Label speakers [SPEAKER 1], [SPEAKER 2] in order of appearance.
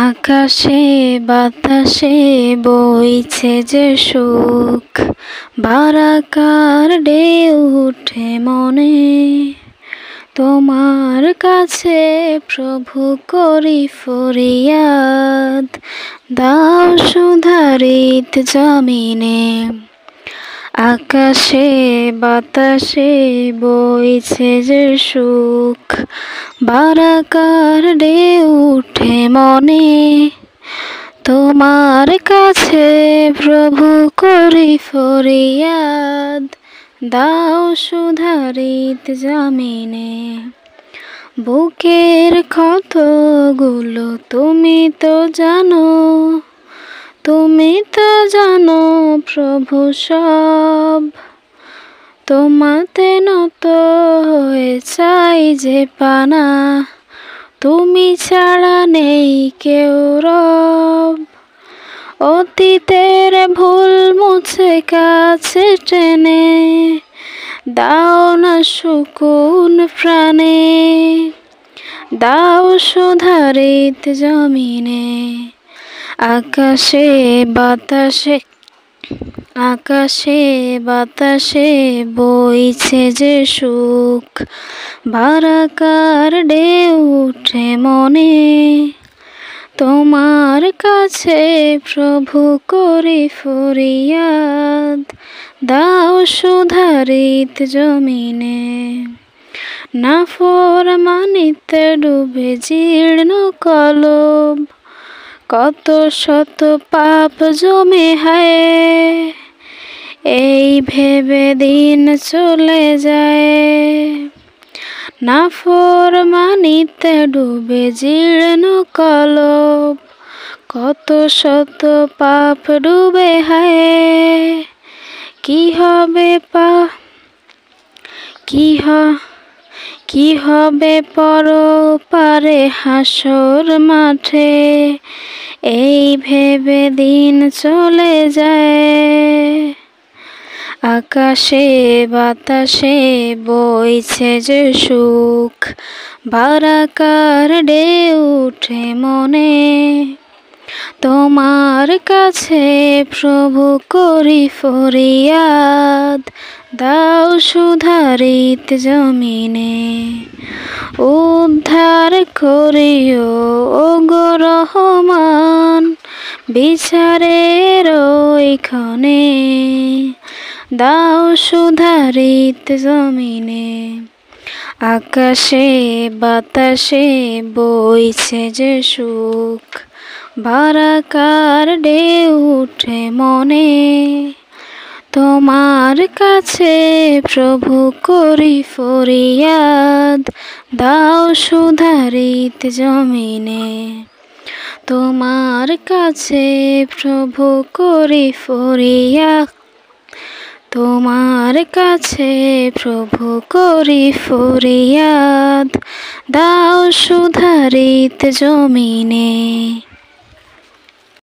[SPEAKER 1] আকাশে বাতাসে বইছে যে সুখ, বারাকার ঢেউ উঠে মনে। তোমার কাছে প্রভু করি ফরিয়াদ, দাও সুধারিত জমিনে। আকাশে বাতাসে বইছে যে সুখ, বারাকার ঢেউ উঠে মনে। তোমার কাছে প্রভু করি ফরিয়াদ, দাও সুধারিত জমিনে। বুকের ক্ষতগুলো তুমি তো জানো, তুমি তো জানো প্রভু সব। তোমাতে নত হয়ে চাই যে পানা, তুমি ছাড়া নেই কেউ রব। অতীতের ভুল মুছে কাছে টেনে দাও না সুকুন প্রাণে, দাও সুধারিত জমিনে। আকাশে বাতাসে আকাশে বাতাসে বইছে যে সুখ, বারাকার ঢেউ উঠে মনে। তোমার কাছে প্রভু করি ফরিয়াদ, দাও সুধারিত জমিনে। নাফরমানিতে ডুবে জীর্ণ কলব, কত শত পাপ জমে হায়। এই ভেবে দিন চলে যায়, নাফরমানিতে ডুবে জীর্ণ কলব, কত শত পাপ ডুবে হায়। কি হবে পরপারে হাসর মাঠে, এই ভেবে দিন চলে যায়। আকাশে বাতাসে বইছে যে সুখ, বারাকার ঢেউ উঠে মনে। তোমার কাছে প্রভু করি ফরিয়াদ, দাও সুধারিত জমিনে। উদ্ধার করিও ওগো রহমান, বিচারের ওইখানে দাও সুধারিত জমিনে। আকাশে বাতাসে বইছে যে সুখ, বারাকার ঢেউ উঠে মনে। তোমার কাছে প্রভু করি ফরিয়াদ, দাও সুধারিত জমিনে। তোমার কাছে প্রভু করি ফরিয়াদ, তোমার কাছে প্রভু করি ফরিয়াদ, দাও সুধারিত জমিনে।